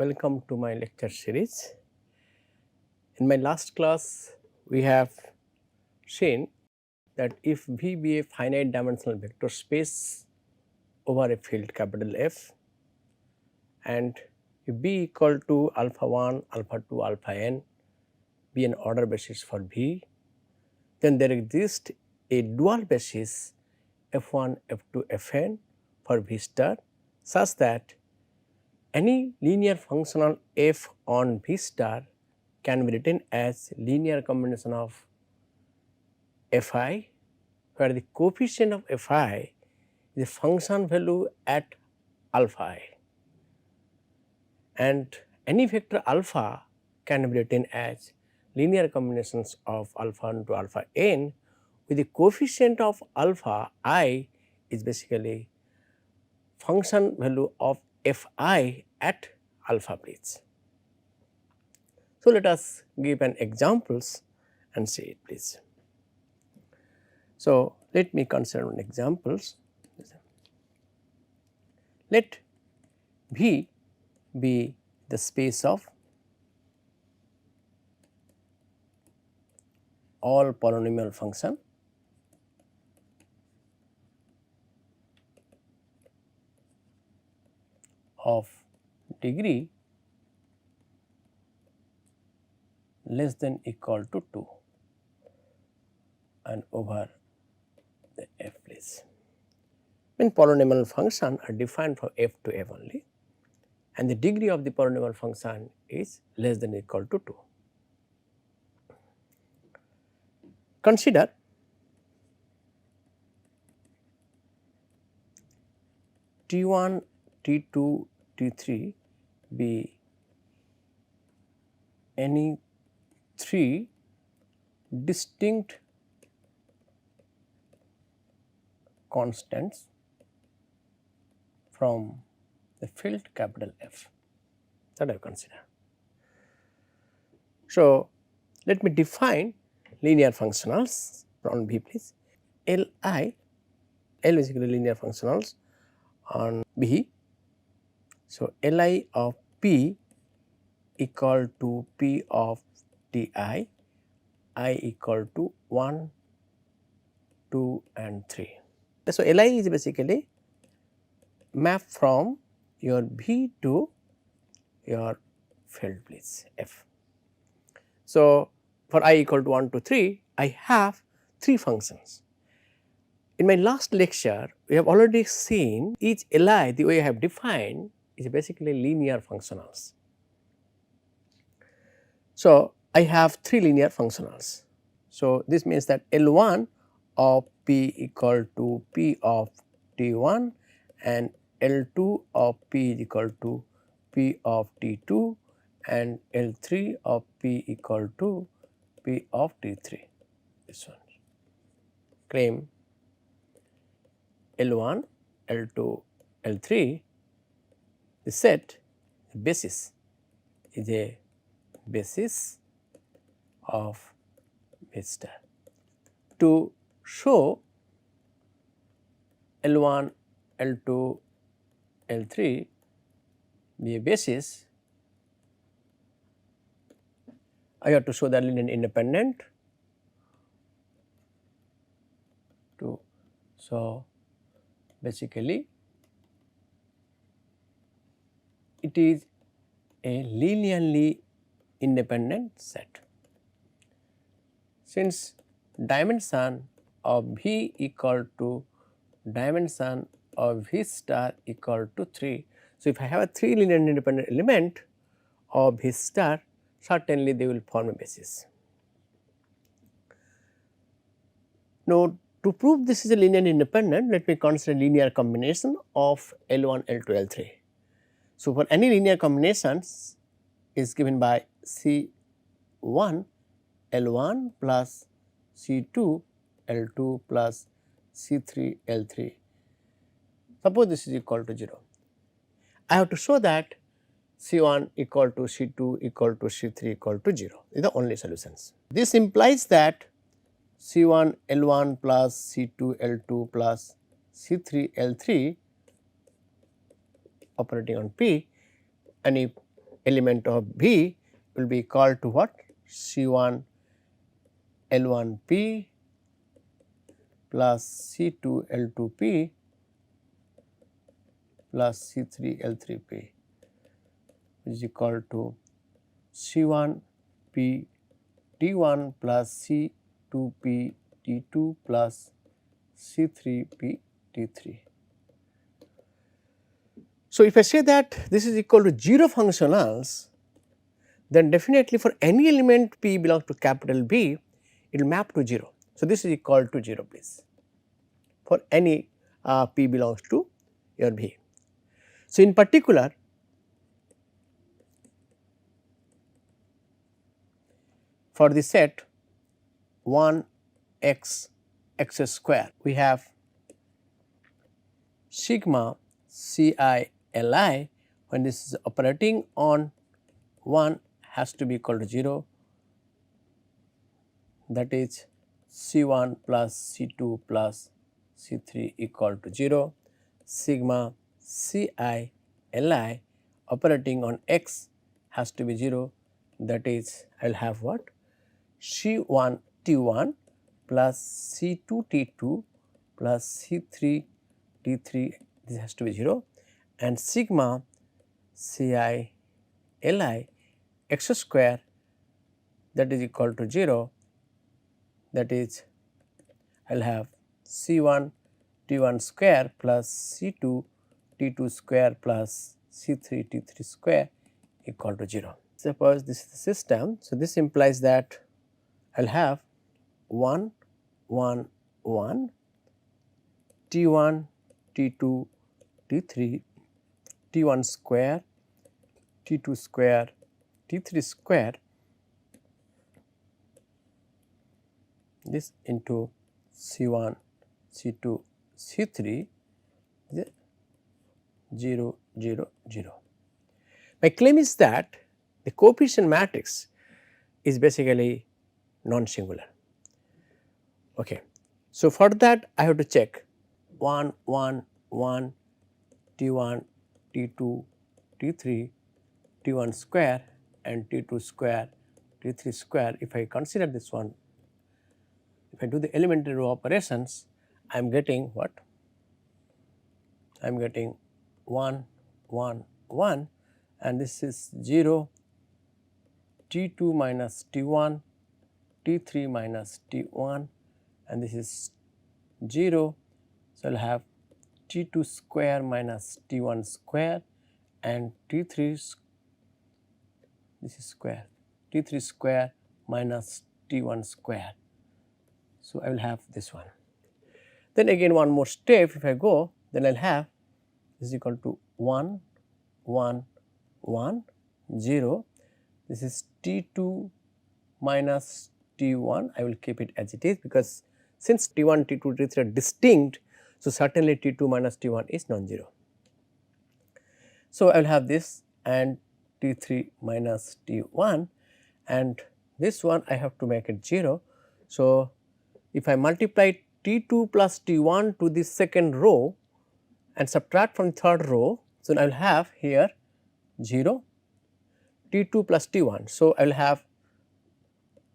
welcome to my lecture series. In my last class, we have seen that if V be a finite dimensional vector space over a field capital F, and if B equal to alpha 1, alpha 2, alpha n be an order basis for V, then there exists a dual basis F1, F2, Fn for V star such that any linear functional f on V star can be written as linear combination of Fi, where the coefficient of Fi is a function value at alpha I, and any vector alpha can be written as linear combinations of alpha 1 to alpha n, with the coefficient of alpha I is basically function value of Fi at alpha please. So, let us give an examples and see it please. So, let me consider one examples. Let V be the space of all polynomial function of degree less than equal to 2 and over the f please. When polynomial function are defined from f to f only, and the degree of the polynomial function is less than equal to 2. Consider T1, T2, T3 be any 3 distinct constants from the field capital F that I consider. So, let me define linear functionals on V please. L is equal to linear functionals on V. So, Li of P equal to P of Ti, I equal to 1, 2 and 3. So, Li is basically map from your V to your field please F. So, for I equal to 1 to 3, I have 3 functions. In my last lecture, we have already seen each Li the way I have defined is basically linear functionals. So, I have 3 linear functionals. So, this means that L1 of P equal to P of T1 and L2 of P is equal to P of T2 and L3 of P equal to P of T3. This one claim L1, L2, L3, the set the basis is a basis of V star. To show L1, L2, L3 be a basis, I have to show that linear independent. So, basically it is a linearly independent set. Since dimension of V equal to dimension of V star equal to 3. So, if I have a 3 linear independent element of V star, certainly they will form a basis. Now, to prove this is a linear independent, let me consider linear combination of L1, L2, L3. So, for any linear combinations is given by C1 L1 plus C2 L2 plus C3 L3. Suppose this is equal to 0. I have to show that C1 equal to C2 equal to C3 equal to 0 is the only solutions. This implies that C1 L1 plus C2 L2 plus C3 L3 operating on P, and if element of V will be equal to what? C1 L1P plus C2 L2P plus C3 L3P, which is equal to C1 P T1 plus C2 P T2 plus C3 P T3. So, if I say that this is equal to 0 functionals, then definitely for any element P belongs to capital B, it will map to 0. So, this is equal to 0 please for any P belongs to your B. So, in particular, for the set 1 x x square, we have sigma C I L I when this is operating on 1 has to be equal to 0, that is C1 plus C2 plus C3 equal to 0. Sigma C I L I operating on x has to be 0, that is I will have what? C1 T1 plus C2 T2 plus C3 T3, this has to be 0, and sigma C I L I x square, that is equal to 0, that is I will have C1 T1 square plus C2 T2 square plus C3 T3 square equal to 0. Suppose this is the system. So, this implies that I will have 1 1 1 T1 T2 T3 T1 square T2 square T3 square, this into C1 C2 C3 0 0 0. My claim is that the coefficient matrix is basically non-singular. Okay. So, for that I have to check 1 1 1 T1 T2 T3 T1 square and T2 square T3 square. If I consider this one, if I do the elementary row operations, I am getting what? I am getting 1 1 1, and this is 0 T2 minus T1 T3 minus T1, and this is 0. So, I will have T2 square minus T1 square and T3, this is square, T3 square minus T1 square. So, I will have this one. Then again one more step, if I go, then I will have this is equal to 1 1 1 0, this is T2 minus T1, I will keep it as it is, because since T1 T2 T3 are distinct, so certainly T2 minus T1 is non-zero. So, I will have this and T3 minus T1, and this one I have to make it 0. So, if I multiply T2 plus T1 to the second row and subtract from third row, so I will have here 0 T2 plus T1. So, I will have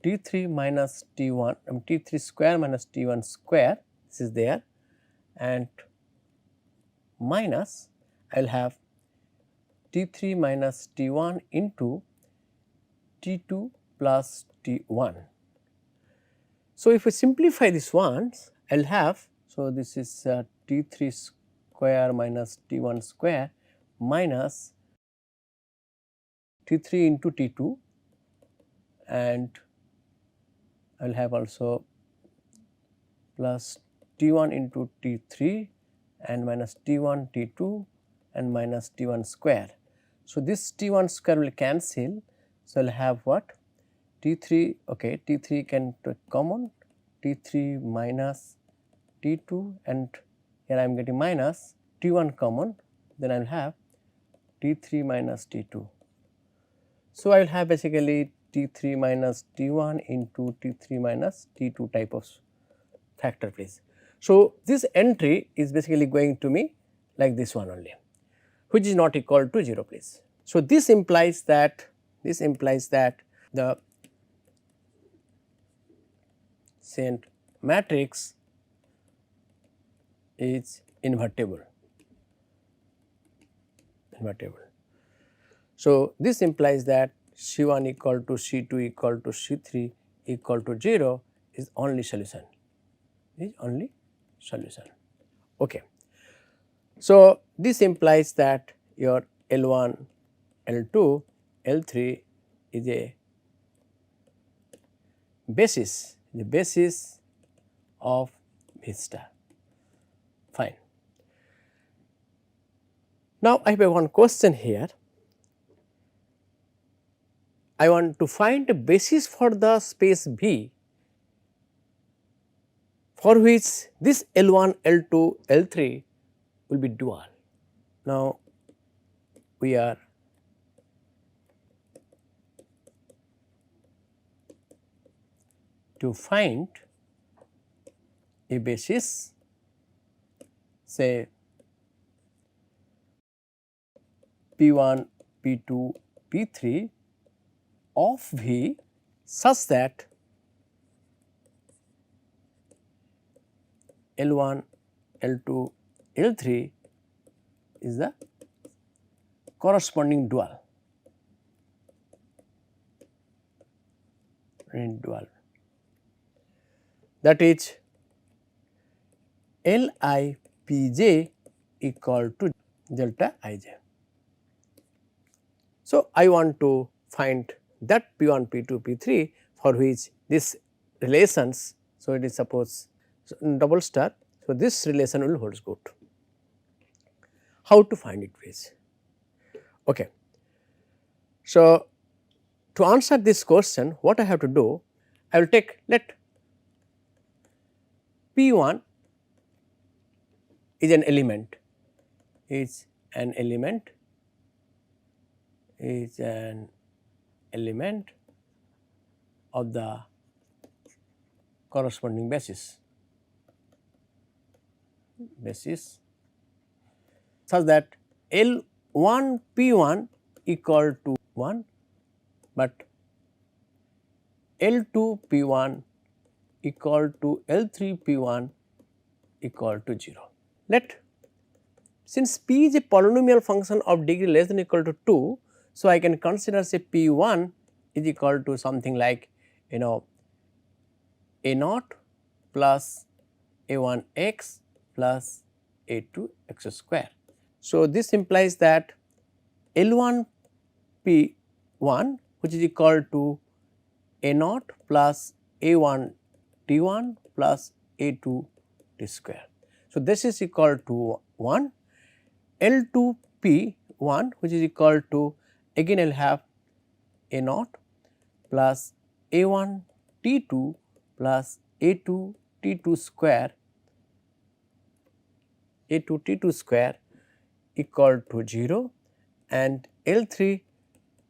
T3 minus T1 T3 square minus T1 square, this is there, and minus I will have T3 minus T1 into T2 plus T1. So, if we simplify this ones, I will have, so this is T3 square minus T1 square minus T3 into T2, and I will have also plus T1 into T3 and minus T1 T2 and minus T1 square. So, this T1 square will cancel. So, I will have what? T3, okay, T3 can take common, T3 minus T2, and here I am getting minus T1 common, then I will have T3 minus T2. So, I will have basically T3 minus T1 into T3 minus T2 type of factor please. So, this entry is basically going to me like this one only, which is not equal to 0 please. So, this implies that the Saint matrix is invertible. So, this implies that C 1 equal to C 2 equal to C 3 equal to 0 is only solution, Okay. So, this implies that your L 1, L 2, L 3 is a basis, of V star. Fine. Now, I have one question here. I want to find a basis for the space V for which this L 1, L 2, L 3 will be dual. Now, we are to find a basis, say P 1, P 2, P 3 of V such that L 1, L 2, L 3 is the corresponding dual. That is L I P j equal to delta I j. So, I want to find that P 1, P 2, P 3 for which this relations. So, it is suppose double star. So, this relation will holds good. How to find it is? Okay. So, to answer this question, what I have to do? I will take, let P 1 is an element, of the corresponding basis such that L 1 P 1 equal to 1, but L 2 P 1 equal to L 3 P 1 equal to 0. Let, since P is a polynomial function of degree less than or equal to 2, so I can consider say P 1 is equal to something like A 0 plus A 1 x plus A 2 x square. So, this implies that L 1 P 1 which is equal to A 0 plus A 1 T 1 plus A 2 T square. So, this is equal to 1. L 2 P 1 which is equal to, again I will have A 0 plus A 1 T 2 plus A 2 T 2 square, equal to 0, and L 3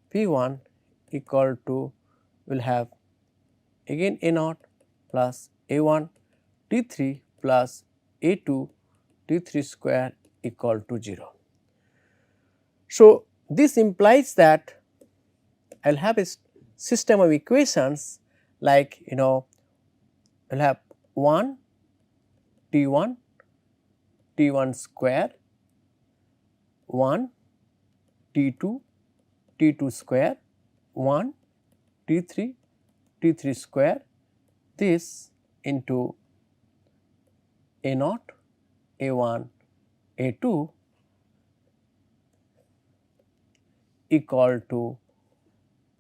P 1 equal to, will have again A 0 plus A 1 T 3 plus A 2 T 3 square equal to 0. So, this implies that I will have a system of equations like I will have 1 T 1 square, 1 T 2 square, 1 T 3 square, this into A 0, A 1, A 2 equal to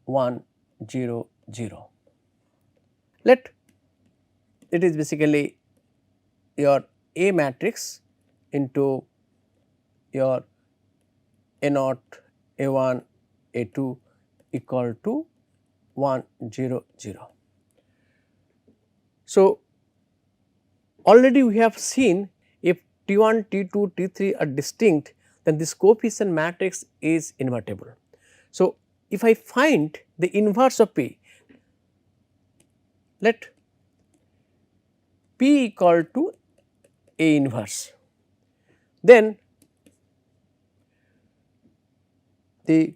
1 0 0. Let it is basically your A matrix into your A 0, A 1, A 2 equal to 1 0 0. So, already we have seen if T 1, T 2, T 3 are distinct, then this coefficient matrix is invertible. So, if I find the inverse of P, let P equal to A inverse, then the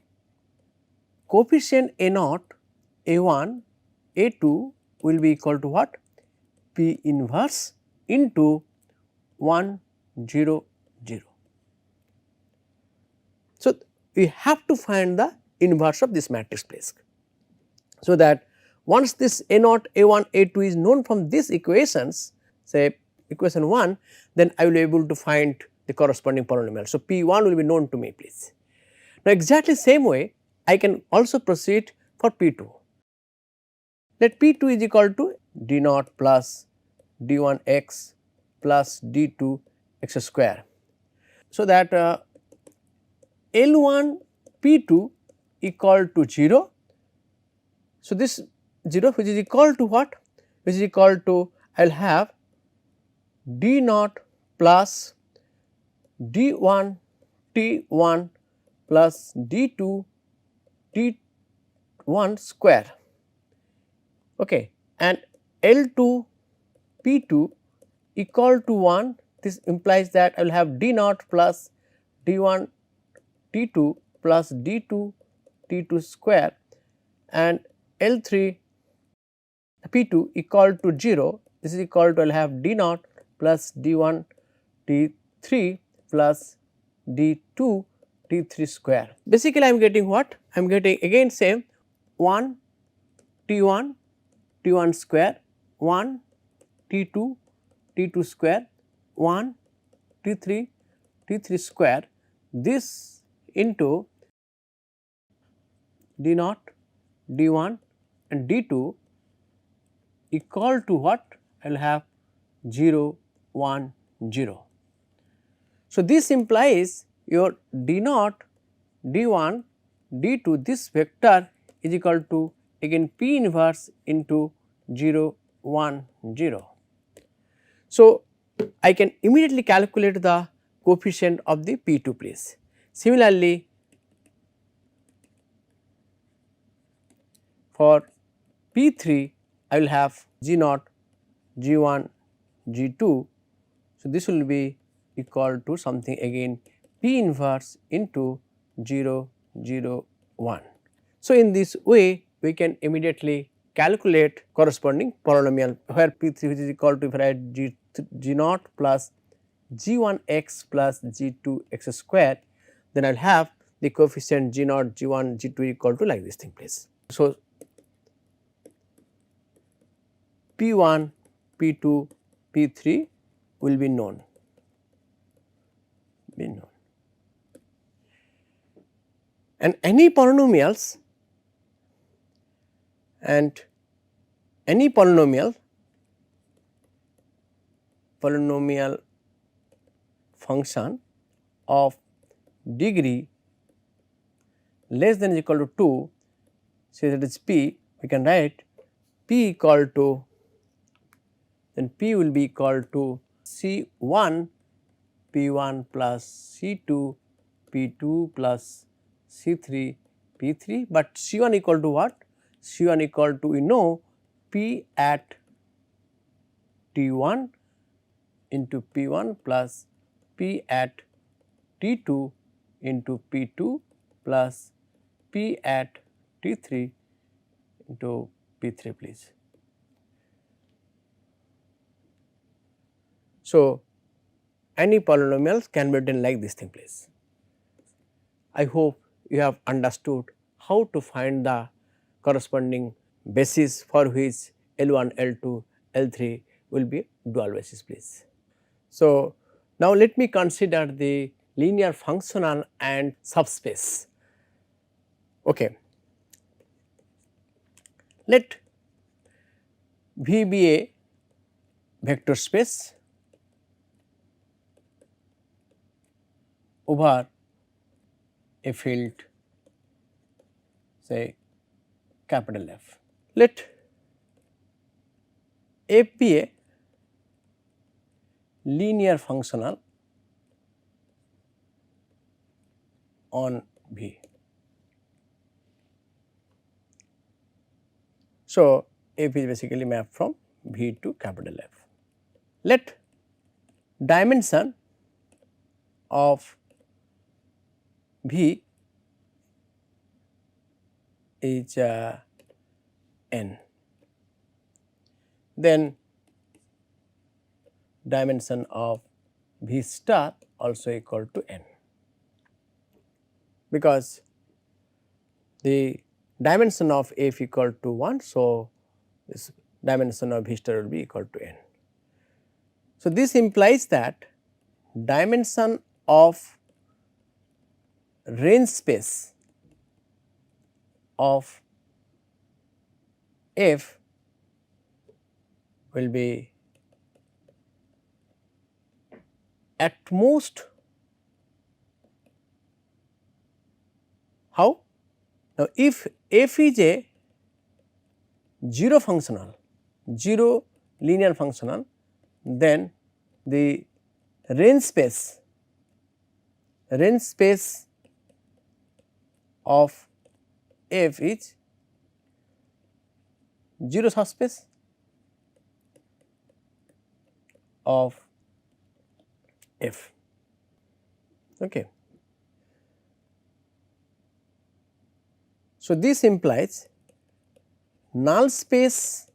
coefficient A naught, A1, A2 will be equal to what? P inverse into 1 0 0. So, we have to find the inverse of this matrix space. So, that once this A naught, A1, A2 is known from these equations, say equation 1, then I will be able to find the corresponding polynomial. So, P1 will be known to me please. Now, exactly same way I can also proceed for P2. Let P2 is equal to d naught plus d1 x plus d2 x square. So, that L1 P2 equal to 0. So, this 0 which is equal to what? Which is equal to I will have d naught plus d1 t1 plus d2 t1 square, okay, and L2 P2 equal to 1. This implies that I will have d naught plus d1 t2 plus d2 t2 square, and L3 P2 equal to 0. This is equal to I will have d naught plus d1 t3 plus d2 t3 square. Basically I am getting what? I am getting again same 1 t1 t1 square, 1 t2 t2 square, 1 t3 t3 square, this into d naught d1 and d2 equal to what? I will have 0 1 0. So, this implies your d naught d1 d2, this vector is equal to again P inverse into 0 1 0. So, I can immediately calculate the coefficient of the P2 please. Similarly, for P3 I will have G naught, G1, G2. So, this will be equal to something again P inverse into 0 0 1. So, in this way we can immediately calculate corresponding polynomial where P3 which is equal to if I write G naught plus G1 x plus G2 x square, then I will have the coefficient G naught, G1, G2 equal to like this thing please. So, P1, P2, P3 will be known. And any polynomials polynomial function of degree less than or equal to 2, say that is P, we can write P equal to, then P will be equal to C1 P1 plus C2 P2 plus C3 P3, but C1 equal to what? C1 equal to we know P at T1 into P1 plus P at T2 into P2 plus P at T3 into P3 please. So, any polynomials can be written like this thing please. I hope you have understood how to find the corresponding basis for which L1, L2, L3 will be dual basis please. So, now let me consider the linear functional and subspace. Okay. Let V be a vector space over a field say capital F. Let F be a linear functional on V. So, F is basically mapped from V to capital F. Let dimension of V is n, then dimension of V star also equal to n, because the dimension of f equal to 1. So, this dimension of V star will be equal to n. So, this implies that dimension of range space of f will be at most how? Now, if f is a 0 functional, 0 linear functional, then the range space of f is 0 subspace of f. Okay. So, this implies null space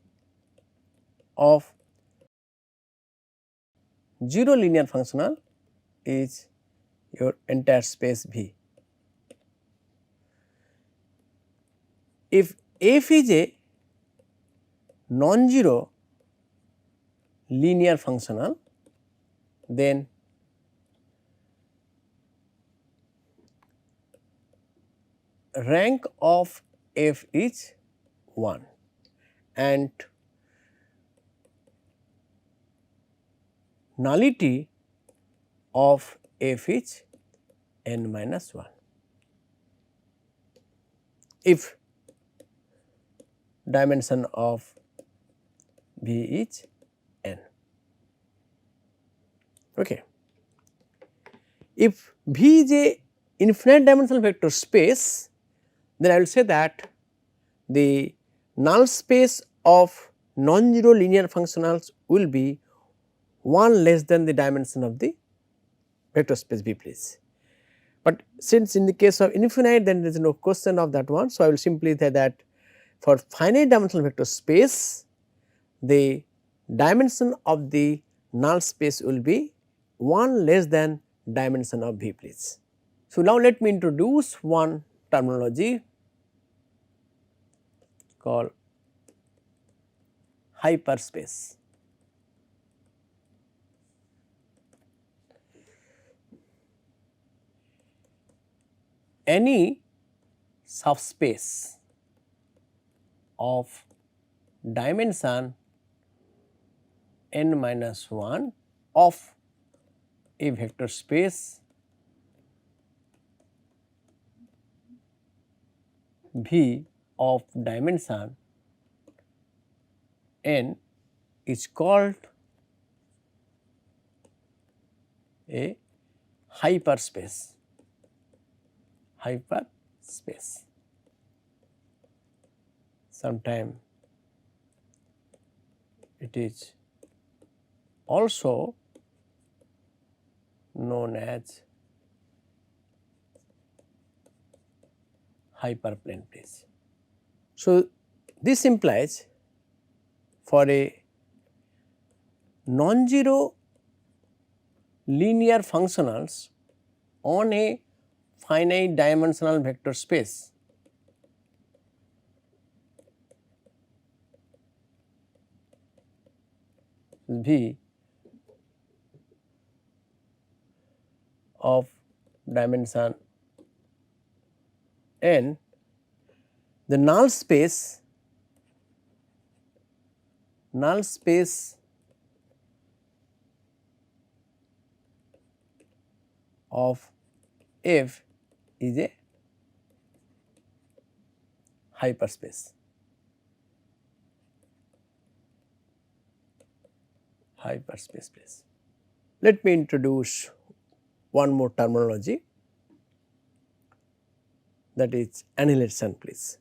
of 0 linear functional is your entire space V. If f is a non-zero linear functional, then rank of f is 1 and nullity of f is n minus 1. If dimension of V is n. Okay. If V is a infinite dimensional vector space, then I will say that the null space of non-zero linear functionals will be 1 less than the dimension of the vector space V, please. But since in the case of infinite, then there is no question of that one. So, I will simply say that for finite dimensional vector space, the dimension of the null space will be 1 less than dimension of V, please. So, now let me introduce one terminology called hyperspace. Any subspace of dimension n minus 1 of a vector space V of dimension n is called a hyperspace. Sometimes it is also known as hyperplane, please. So, this implies for a non-zero linear functionals on a finite dimensional vector space, V of dimension n, the null space of f is a hyperspace. Please. Let me introduce one more terminology, that is annihilation, please.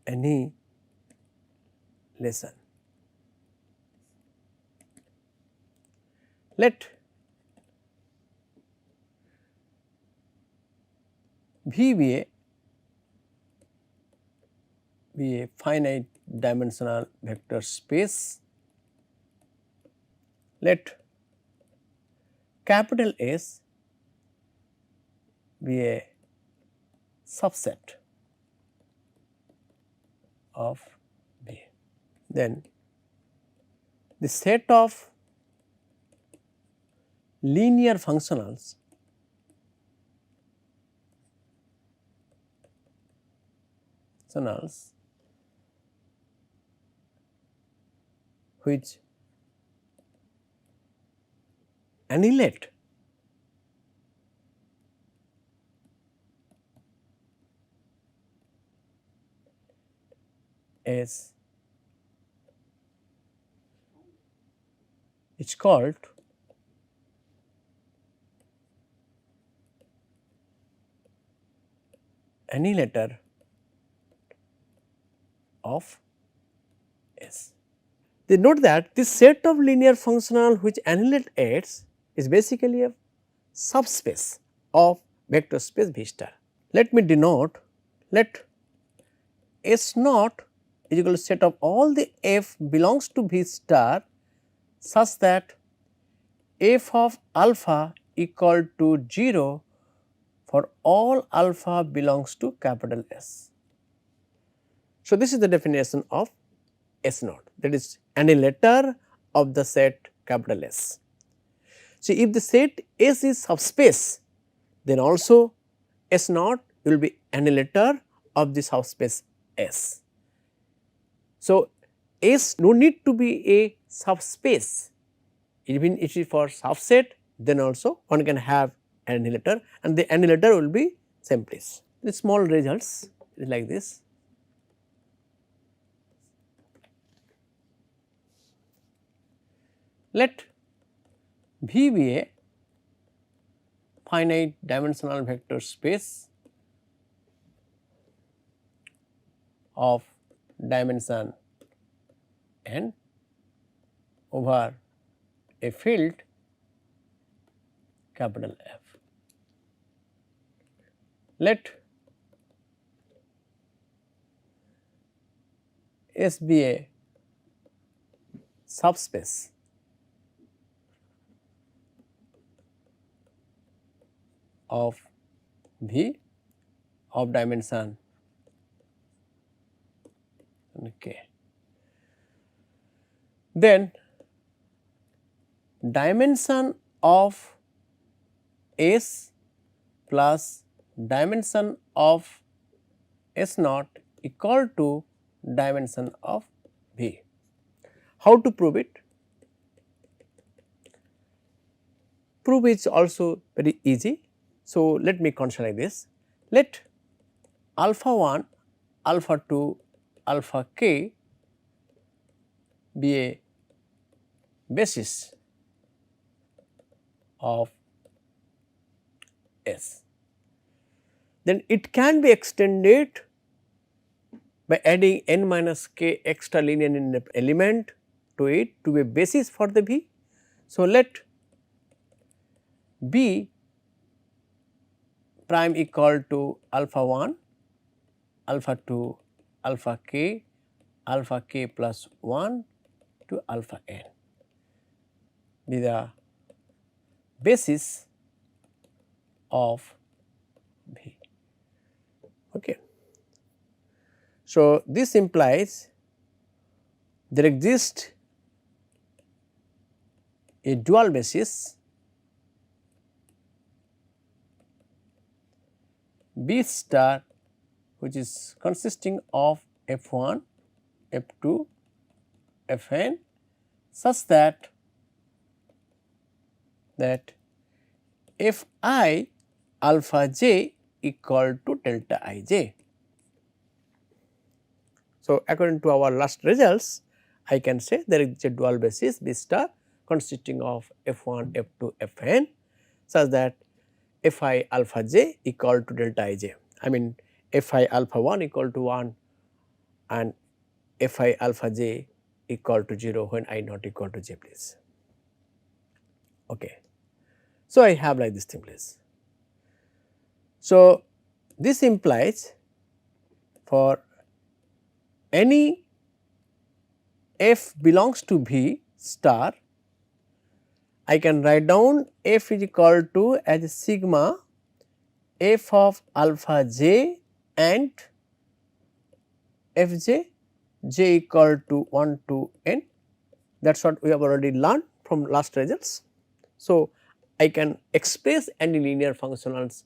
Annihilation. Let V be a finite dimensional vector space. Let capital S be a subset of V. Then the set of linear functionals which annihilate is called annihilator of S. They note that this set of linear functional which annihilate S is basically a subspace of vector space V star. Let me denote, let S naught is equal to set of all the f belongs to V star such that f of alpha equal to 0 for all alpha belongs to capital S. So, this is the definition of S naught, that is annihilator of the set capital S. So, if the set S is subspace, then also S naught will be annihilator of the subspace S. So, S no need to be a subspace, even if it is for subset, then also one can have annihilator, and the annihilator will be same place. The small results is like this. Let V be a finite dimensional vector space of dimension n over a field capital F. Let S be a subspace of V of dimension k. Then dimension of S plus dimension of S naught equal to dimension of V. How to prove it? Prove is also very easy. So, let me consider like this. Let alpha 1, alpha 2, alpha k be a basis of S. Then it can be extended by adding n minus k extra linear independent element to it to be a basis for the V. So, let B prime equal to alpha 1, alpha 2, alpha k plus 1 to alpha n be the basis of V. Okay. So, this implies there exists a dual basis B star which is consisting of F1, F2, Fn such that Fi alpha j equal to delta ij. So, according to our last results, I can say there is a dual basis B star consisting of F1, F2, Fn such that Fi alpha j equal to delta ij. I mean Fi alpha 1 equal to 1 and Fi alpha j equal to 0 when I not equal to j please. Okay. So, I have like this thing please. So, this implies for any f belongs to V star, I can write down f is equal to as sigma f of alpha j and f j, j equal to 1 to n. That is what we have already learned from last results. So, I can express any linear functionals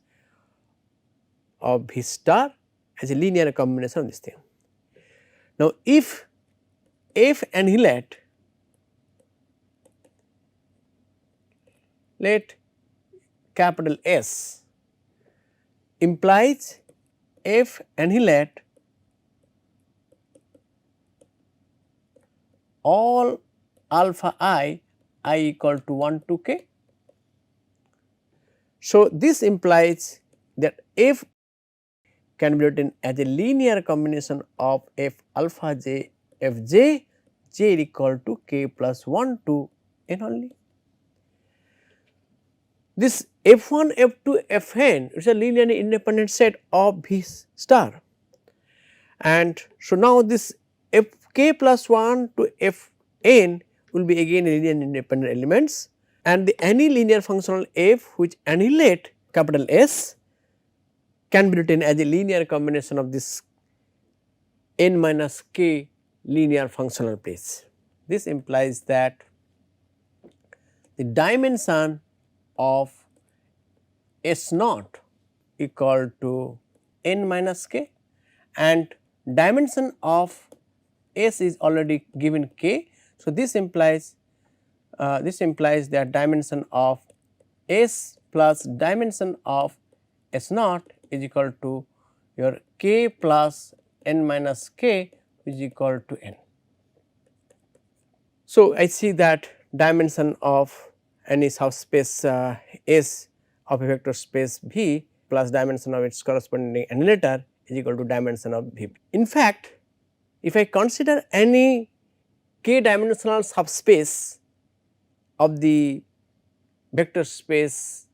of V star as a linear combination of this thing. Now, if f annihilate, let capital S implies f annihilate all alpha I equal to 1 to k. So, this implies that f can be written as a linear combination of f alpha j f j, j equal to k plus 1 to n only. This f1, f2, fn is a linearly independent set of V star, and so now this f k plus 1 to fn will be again linearly independent elements, and any linear functional f which annihilate capital S can be written as a linear combination of this n minus k linear functional place. This implies that the dimension of S naught equal to n minus k, and dimension of S is already given k. So, this implies that dimension of S plus dimension of S naught is equal to your k plus n minus k is equal to n. So, I see that dimension of any subspace S of a vector space V plus dimension of its corresponding annihilator is equal to dimension of V. In fact, if I consider any k dimensional subspace of the vector space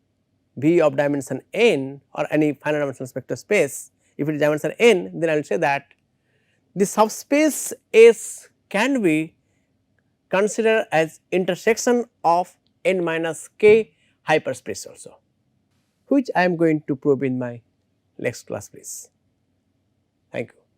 V of dimension n or any finite dimensional vector space, if it is dimension n, then I will say that the subspace S can be considered as intersection of n minus k hyperspace also, which I am going to prove in my next class please. Thank you.